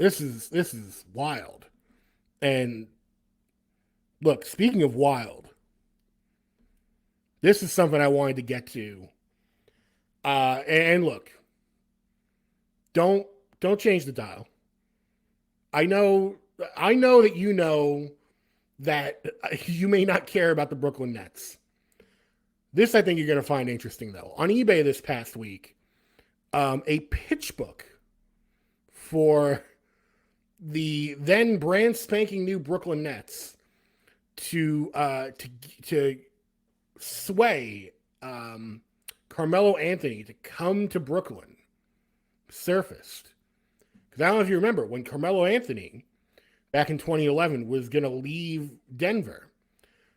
this is wild. And look, speaking of wild, this is something I wanted to get to. And look, don't don't change the dial. I know I know that you know that you may not care about the Brooklyn Nets. This I think you're going to find interesting though. On eBay this past week, a pitchbook for the then brand spanking new Brooklyn Nets to to sway Carmelo Anthony to come to Brooklyn surfaced. Because I don't know if you remember when Carmelo Anthony back in 2011 was going to leave Denver.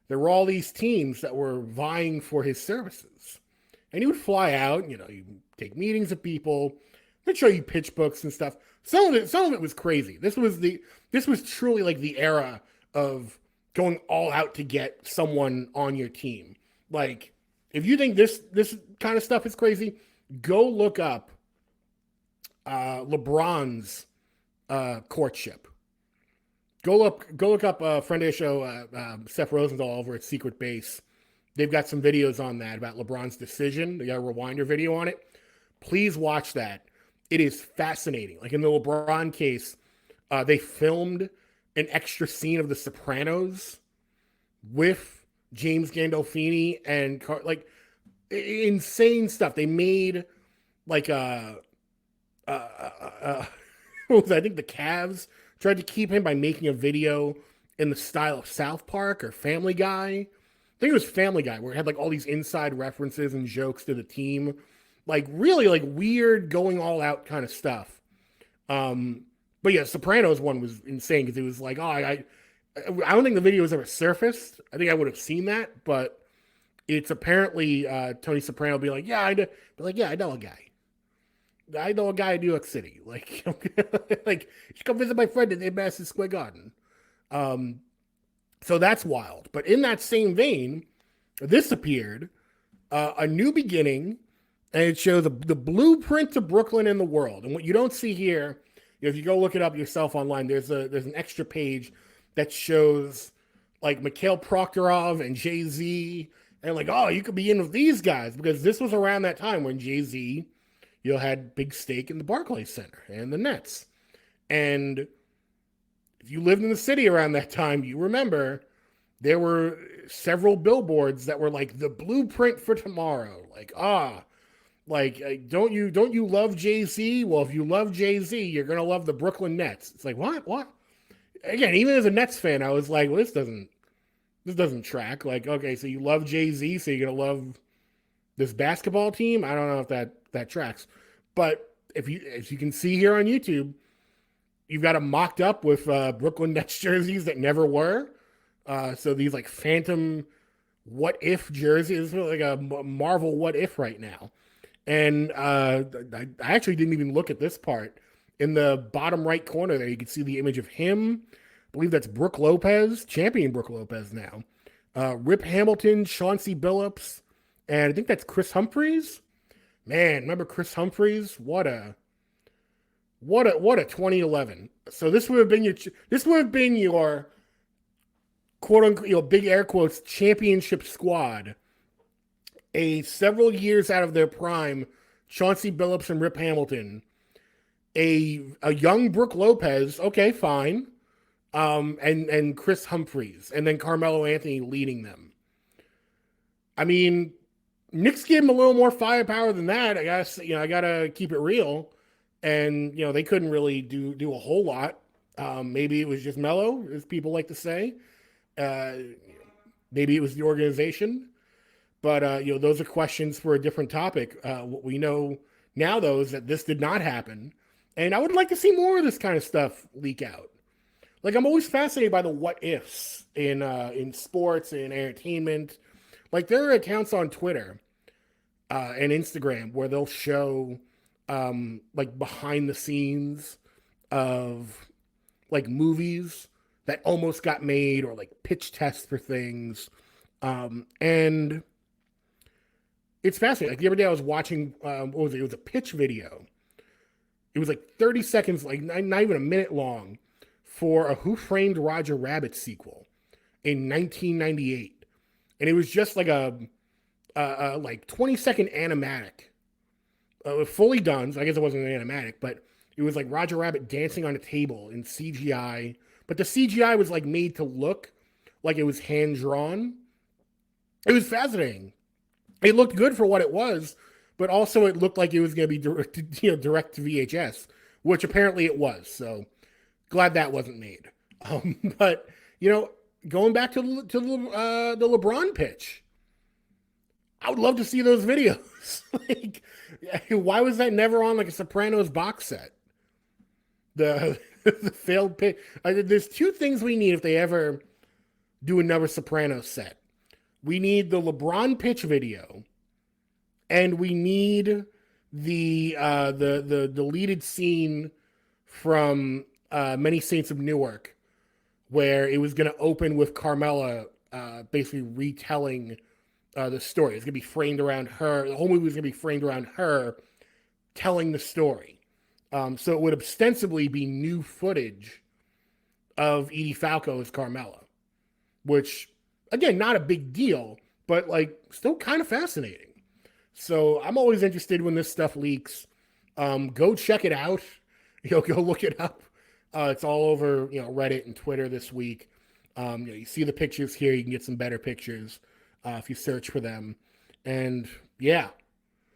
There were all these teams that were vying for his services, and he would fly out. You take meetings with people. They'd show you pitch books and stuff. Some of it was crazy. This was truly like the era of going all out to get someone on your team. Like, if you think this kind of stuff is crazy, go look up LeBron's courtship. Go look up a friend of the show, Seth Rosenthal over at Secret Base. They've got some videos on that about LeBron's decision. They got a rewinder video on it. Please watch that. It is fascinating. Like in the LeBron case, they filmed an extra scene of The Sopranos with James Gandolfini and like insane stuff. They made like what was it? I think the Cavs tried to keep him by making a video in the style of South Park or Family Guy. I think it was Family Guy where it had like all these inside references and jokes to the team, like really like weird going all out kind of stuff. But yeah, Sopranos one was insane because it was like, I don't think the video was ever surfaced. I think I would have seen that, but it's apparently Tony Soprano be like, yeah, I know a guy. I know a guy in New York City. Like, like you should come visit my friend in Madison Square Garden. Um, so that's wild. But in that same vein, this appeared a new beginning, and it shows the blueprint to Brooklyn in the world. And what you don't see here, if you go look it up yourself online, there's an extra page that shows like Mikhail Prokhorov and Jay Z, and like, oh, you could be in with these guys because this was around that time when Jay Z had big stake in the Barclays Center and the Nets. And if you lived in the city around that time, you remember there were several billboards that were like the blueprint for tomorrow. Don't you love Jay-Z? Well, if you love Jay-Z, you're gonna love the Brooklyn Nets. It's like, what? Again, even as a Nets fan, I was like, well, this doesn't track. Like, okay, so you love Jay-Z, so you're gonna love this basketball team. I don't know if that tracks, but if you can see here on YouTube, you've got them mocked up with Brooklyn Nets jerseys that never were. So these like phantom what if jerseys, like a Marvel what if right now. And I actually didn't even look at this part. In the bottom right corner there, you can see the image of him. I believe that's Brooke Lopez, champion Brooke Lopez now. Rip Hamilton, Chauncey Billups, and I think that's Chris Humphries. Man, remember Chris Humphries? What a 2011. So this would have been your quote unquote, big air quotes championship squad. A several years out of their prime, Chauncey Billups and Rip Hamilton. A young Brooke Lopez, okay, fine. And Chris Humphries, and then Carmelo Anthony leading them. I mean, Knicks gave him a little more firepower than that. I guess I gotta keep it real, and they couldn't really do a whole lot. Maybe it was just Melo, as people like to say. Uh, Maybe it was the organization, but those are questions for a different topic. What we know now, though, is that this did not happen, and I would like to see more of this kind of stuff leak out. Like I'm always fascinated by the what ifs in sports and entertainment. Like there are accounts on Twitter and Instagram where they'll show like behind the scenes of like movies that almost got made or like pitch tests for things. And it's fascinating. Like the other day I was watching, what was it? It was a pitch video It was like 30 seconds, like not even a minute long, for a Who Framed Roger Rabbit sequel in 1998, and it was just like a like 20-second animatic, fully done. So I guess it wasn't an animatic, but it was like Roger Rabbit dancing on a table in CGI. But the CGI was like made to look like it was hand drawn. It was fascinating. It looked good for what it was, but also it looked like it was going to be direct to VHS, which apparently it was. So glad that wasn't made. But you know, going back to the LeBron pitch, I would love to see those videos. Like, why was that never on like a Sopranos box set? The the failed pitch. There's two things we need if they ever do another Sopranos set. We need the LeBron pitch video, and we need the deleted scene from Many Saints of Newark, where it was going to open with Carmela basically retelling the story. It's going to be framed around her. The whole movie was going to be framed around her telling the story. So it would ostensibly be new footage of Edie Falco as Carmela, which, again, not a big deal, but like still kind of fascinating. So I'm always interested when this stuff leaks. Go check it out. Go look it up. It's all over Reddit and Twitter this week. You see the pictures here. You can get some better pictures if you search for them. And yeah,